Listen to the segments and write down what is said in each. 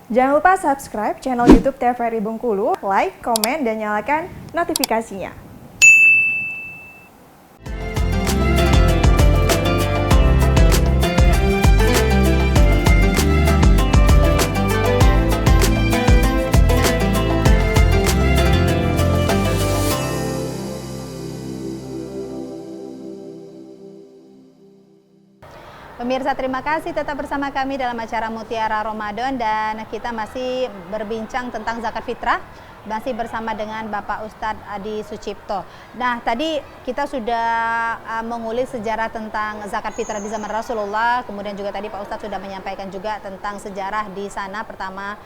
Jangan lupa subscribe channel YouTube TVRI Bengkulu, like, komen, dan nyalakan notifikasinya. Pemirsa, terima kasih tetap bersama kami dalam acara Mutiara Ramadan, dan kita masih berbincang tentang zakat fitrah, masih bersama dengan Bapak Ustadz Adi Sucipto. Nah, tadi kita sudah mengulik sejarah tentang zakat fitrah di zaman Rasulullah, kemudian juga tadi Pak Ustadz sudah menyampaikan juga tentang sejarah di sana. Pertama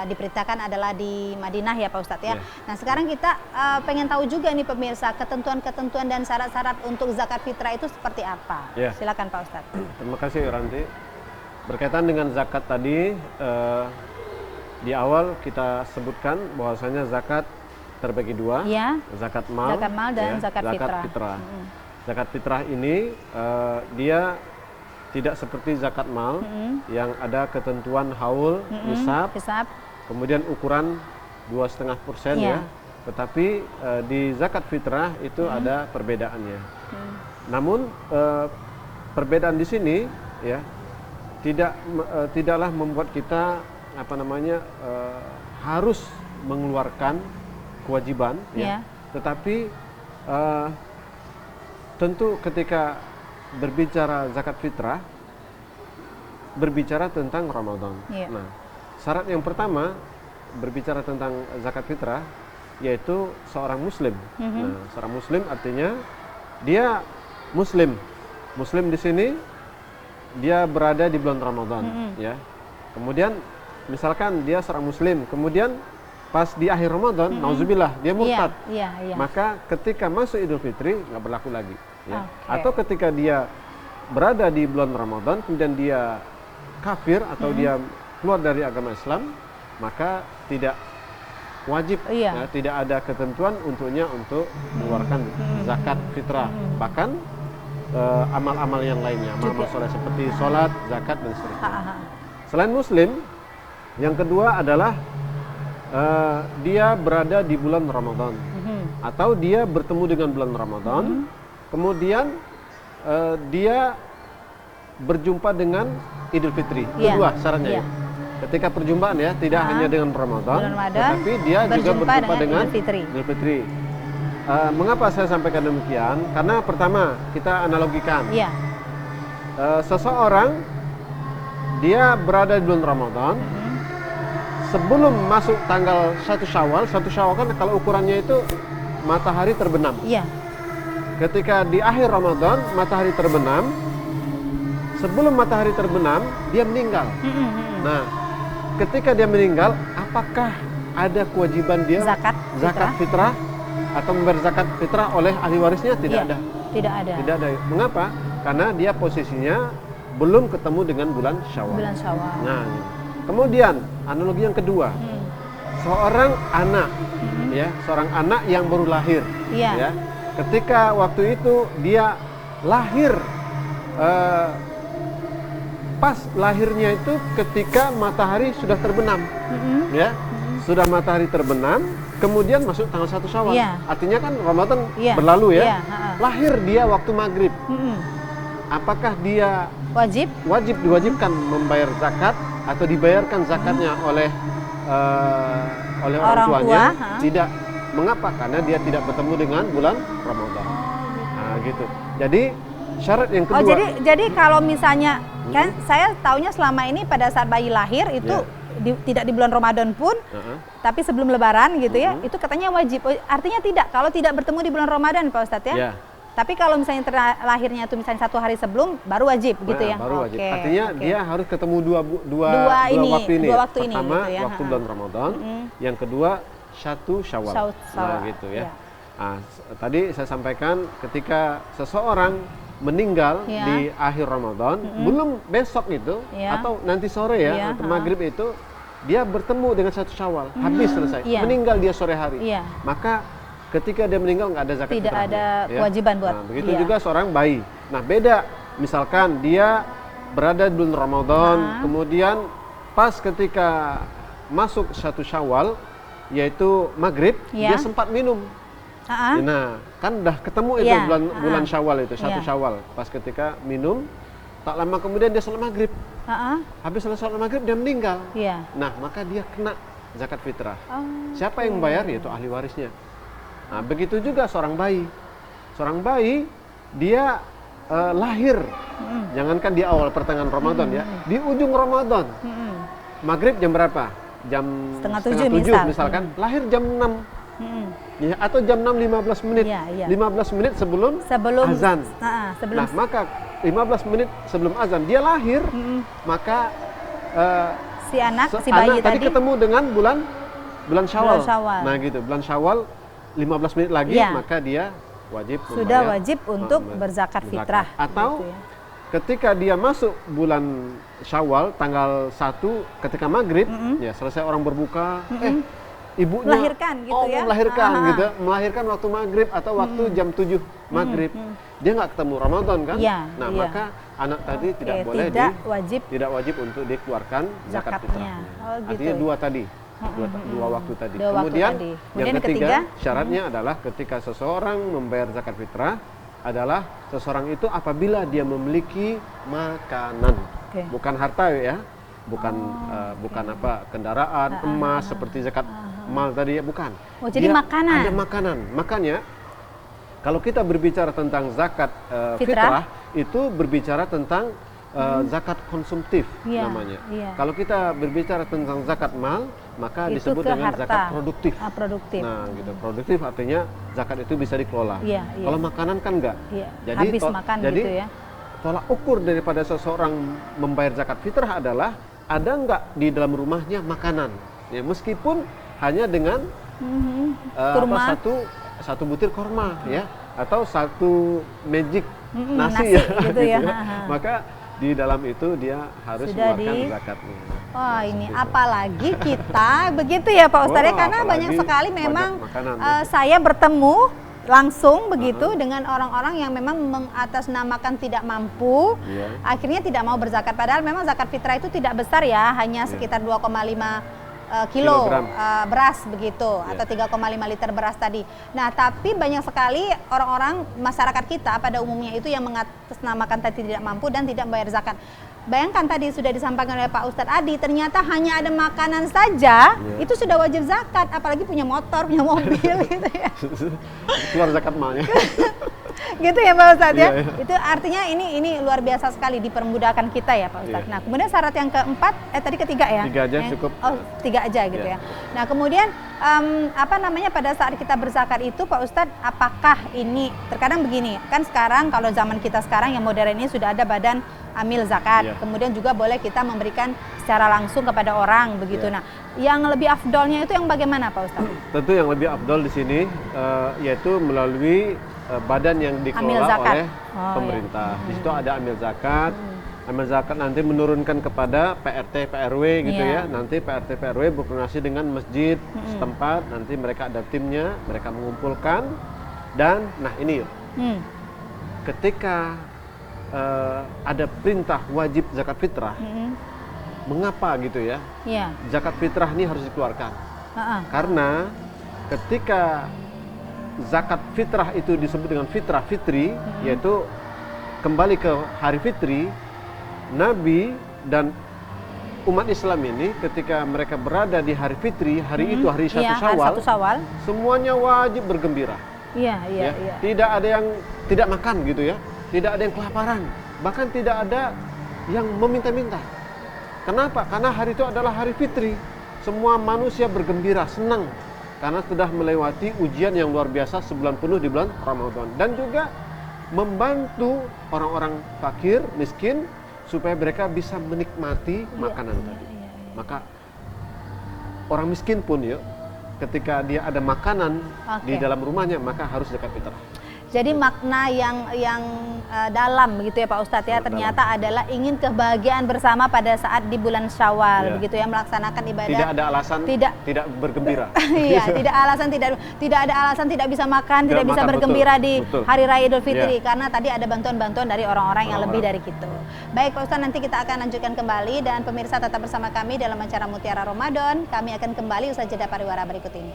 diberitakan adalah di Madinah ya Pak Ustadz ya. Nah, sekarang kita pengen tahu juga nih pemirsa, ketentuan-ketentuan dan syarat-syarat untuk zakat fitrah itu seperti apa? Silakan Pak Ustadz. Terima kasih Ranti. Berkaitan dengan zakat tadi, di awal kita sebutkan bahwasanya zakat terbagi dua, zakat mal dan zakat fitrah. Zakat fitrah ini dia tidak seperti zakat mal yang ada ketentuan haul, nisab, kemudian ukuran 2,5% ya. Tetapi di zakat fitrah itu ada perbedaannya. Namun perbedaan di sini ya tidaklah membuat kita harus mengeluarkan kewajiban ya. Tetapi tentu ketika berbicara zakat fitrah berbicara tentang Ramadan. Nah, syarat yang pertama berbicara tentang zakat fitrah yaitu seorang muslim. Nah, seorang muslim artinya dia muslim. Muslim di sini dia berada di bulan Ramadan ya. Kemudian misalkan dia seorang muslim, kemudian pas di akhir Ramadan, nauzubillah, dia murtad. Maka ketika masuk Idul Fitri nggak berlaku lagi. Ya. Atau ketika dia berada di bulan Ramadan, kemudian dia kafir atau dia keluar dari agama Islam, maka tidak wajib, ya, tidak ada ketentuan untuknya untuk mengeluarkan zakat fitrah. Bahkan amal-amal yang lainnya, amal-amal soleh seperti sholat, zakat, dan seterusnya. Selain muslim, yang kedua adalah dia berada di bulan Ramadan atau dia bertemu dengan bulan Ramadan, kemudian dia berjumpa dengan Idul Fitri. Kedua syaratnya ya. Ketika perjumpaan ya, tidak hanya dengan Ramadan, tetapi dia juga berjumpa dengan Idul Fitri. Mengapa saya sampaikan demikian? Karena pertama kita analogikan, seseorang dia berada di bulan Ramadan sebelum masuk tanggal 1 Syawal. 1 Syawal kan kalau ukurannya itu matahari terbenam. Ketika di akhir Ramadan matahari terbenam, sebelum matahari terbenam dia meninggal. Nah, ketika dia meninggal, apakah ada kewajiban dia zakat fitrah atau membayar zakat fitrah oleh ahli warisnya? Tidak ada. Tidak ada. Mengapa? Karena dia posisinya belum ketemu dengan bulan Syawal. Nah, kemudian analogi yang kedua, seorang anak, ya, seorang anak yang baru lahir, ya, ketika waktu itu dia lahir, pas lahirnya itu ketika matahari sudah terbenam, ya, sudah matahari terbenam, kemudian masuk tanggal 1 Syawal, artinya kan Ramadan berlalu ya, lahir dia waktu maghrib. Apakah dia diwajibkan membayar zakat atau dibayarkan zakatnya oleh orang tuanya? Tidak. Mengapa? Karena dia tidak bertemu dengan bulan Ramadan. Nah, gitu. Jadi syarat yang kedua. Oh, jadi kalau misalnya kan saya taunya selama ini pada saat bayi lahir itu tidak di bulan Ramadan pun, tapi sebelum Lebaran gitu ya, itu katanya wajib. Artinya tidak. Kalau tidak bertemu di bulan Ramadan, Pak Ustadz ya. Tapi kalau misalnya lahirnya itu misalnya 1 hari sebelum, baru wajib gitu ya. Baru wajib. Artinya dia harus ketemu dua waktu ini. Pertama gitu ya, waktu bulan Ramadan, yang kedua 1 Syawal. Nah, gitu ya. Nah, tadi saya sampaikan ketika seseorang meninggal di akhir Ramadan, belum besok itu atau nanti sore ya, atau maghrib itu dia bertemu dengan 1 Syawal, habis selesai. Meninggal dia sore hari. Maka ketika dia meninggal nggak ada zakat fitrahnya. Tidak ada kewajiban buat. Nah, begitu juga seorang bayi. Nah, beda. Misalkan dia berada di bulan Ramadan, kemudian pas ketika masuk 1 Syawal, yaitu maghrib, Iya. dia sempat minum. Nah, kan udah ketemu itu Iya. bulan Syawal itu, 1 Iya. Syawal. Pas ketika minum, tak lama kemudian dia sholat maghrib. Habis selesai sholat maghrib dia meninggal. Iya. Nah, maka dia kena zakat fitrah. Oh, Siapa yang membayar? Yaitu ahli warisnya. Nah, begitu juga seorang bayi. Seorang bayi, dia lahir. Jangankan di awal pertengahan Ramadan ya, di ujung Ramadan. Maghrib jam berapa? Jam Setengah setengah 7 tujuh misal. misalkan. Lahir jam 6. Ya, atau jam 6 15 menit. Iya, iya. 15 menit sebelum azan. Sebelum Nah, maka 15 menit sebelum azan dia lahir, maka si anak, si bayi anak tadi ketemu dengan bulan Syawal. Bulan Syawal. Nah, gitu. Bulan Syawal 15 menit lagi, Iya. maka dia wajib sudah membayar, wajib untuk berzakat fitrah. Atau Gitu ya. ketika dia masuk bulan Syawal tanggal 1 ketika maghrib, ya selesai orang berbuka, ibunya Melahirkan gitu ya. melahirkan gitu, melahirkan waktu maghrib atau waktu jam 7 maghrib. Dia nggak ketemu Ramadan kan? Iya, Nah, iya. maka anak tadi tidak Oke, boleh tidak wajib untuk dikeluarkan zakat zakatnya. fitrahnya. Oh, gitu. Artinya dua tadi. Dua waktu tadi. Dua waktu Kemudian tadi. yang Kemudian ketiga syaratnya adalah ketika seseorang membayar zakat fitrah adalah seseorang itu apabila dia memiliki makanan, Oke. bukan harta ya, bukan bukan apa kendaraan, emas seperti zakat mal tadi ya, bukan. Oh, jadi Dia makanan. Ada makanan. Makanya kalau kita berbicara tentang zakat Fitrah. fitrah itu berbicara tentang zakat konsumtif Iya, namanya. iya. Kalau kita berbicara tentang zakat mal, maka Itu disebut ke dengan harta. zakat produktif. Produktif. Nah, gitu. Produktif artinya zakat itu bisa dikelola. Iya, iya. Kalau makanan kan enggak. Iya, Jadi habis makan jadi gitu ya. tolak ukur daripada seseorang membayar zakat fitrah adalah ada enggak di dalam rumahnya makanan. Ya, meskipun hanya dengan Kurma. satu butir korma ya, atau satu magic nasi nasi ya, gitu ya. Maka di dalam itu dia harus Sudah mengeluarkan zakatnya. Wah, ini Seperti itu. apalagi kita begitu ya Pak Ustadz ya, Oh, karena apalagi banyak sekali banyak memang makanan. saya bertemu langsung begitu dengan orang-orang yang memang mengatasnamakan tidak mampu, Iya. akhirnya tidak mau berzakat. Padahal memang zakat fitrah itu tidak besar ya, hanya sekitar 2,5 kilo Kilogram. beras begitu, Iya. atau 3,5 liter beras tadi. Nah, tapi banyak sekali orang-orang masyarakat kita pada umumnya itu yang mengatasnamakan tadi tidak mampu dan tidak membayar zakat. Bayangkan tadi sudah disampaikan oleh Pak Ustadz Adi, ternyata hanya ada makanan saja itu sudah wajib zakat, apalagi punya motor, punya mobil gitu ya. Keluar zakat malnya. Gitu ya Pak Ustadz ya. Iya, iya. Itu artinya ini luar biasa sekali dipermudahkan kita ya Pak Ustadz. Iya. Nah, kemudian syarat yang keempat, tadi ketiga ya? 3 aja Yang- cukup. Oh, 3 aja gitu Iya. ya. Nah, kemudian pada saat kita berzakat itu Pak Ustadz, apakah ini terkadang begini, kan sekarang kalau zaman kita sekarang yang modern ini sudah ada badan amil zakat. Iya. Kemudian juga boleh kita memberikan secara langsung kepada orang begitu. Iya. Nah, yang lebih afdolnya itu yang bagaimana Pak Ustadz? Tentu yang lebih afdol di sini yaitu melalui badan yang Amil dikelola zakat. oleh Oh, pemerintah. Di situ ada amil zakat. Amil zakat nanti menurunkan kepada PRT PRW gitu Iya. ya. Nanti PRT PRW berkoordinasi dengan masjid setempat. Nanti mereka ada timnya, mereka mengumpulkan dan nah ini ketika ada perintah wajib zakat fitrah, mengapa gitu ya? Iya. Zakat fitrah ini harus dikeluarkan. Heeh. Karena ketika zakat fitrah itu disebut dengan fitrah fitri, yaitu kembali ke hari fitri, Nabi dan umat Islam ini ketika mereka berada di hari fitri, hari itu hari 1 Iya, hari Syawal, 1 Syawal. semuanya wajib bergembira. Iya, iya, Ya. iya. Tidak ada yang tidak makan gitu ya, tidak ada yang kelaparan, bahkan tidak ada yang meminta-minta. Kenapa? Karena hari itu adalah hari fitri. Semua manusia bergembira, senang karena sudah melewati ujian yang luar biasa sebulan penuh di bulan Ramadan, dan juga membantu orang-orang fakir, miskin supaya mereka bisa menikmati makanan tadi. Maka orang miskin pun ya, ketika dia ada makanan di Oke. dalam rumahnya, maka harus zakat fitrah. Jadi makna yang dalam begitu ya Pak Ustadz ya, ternyata adalah ingin kebahagiaan bersama pada saat di bulan Syawal begitu ya, melaksanakan ibadah. Tidak ada alasan tidak bergembira. Iya, tidak ada alasan tidak bisa makan, tidak bisa makan, bergembira betul, di betul. Hari Raya Idul Fitri karena tadi ada bantuan-bantuan dari orang-orang yang lebih dari itu. Baik Pak Ustadz, nanti kita akan lanjutkan kembali dan pemirsa tetap bersama kami dalam acara Mutiara Ramadan. Kami akan kembali usai jeda pariwara berikut ini.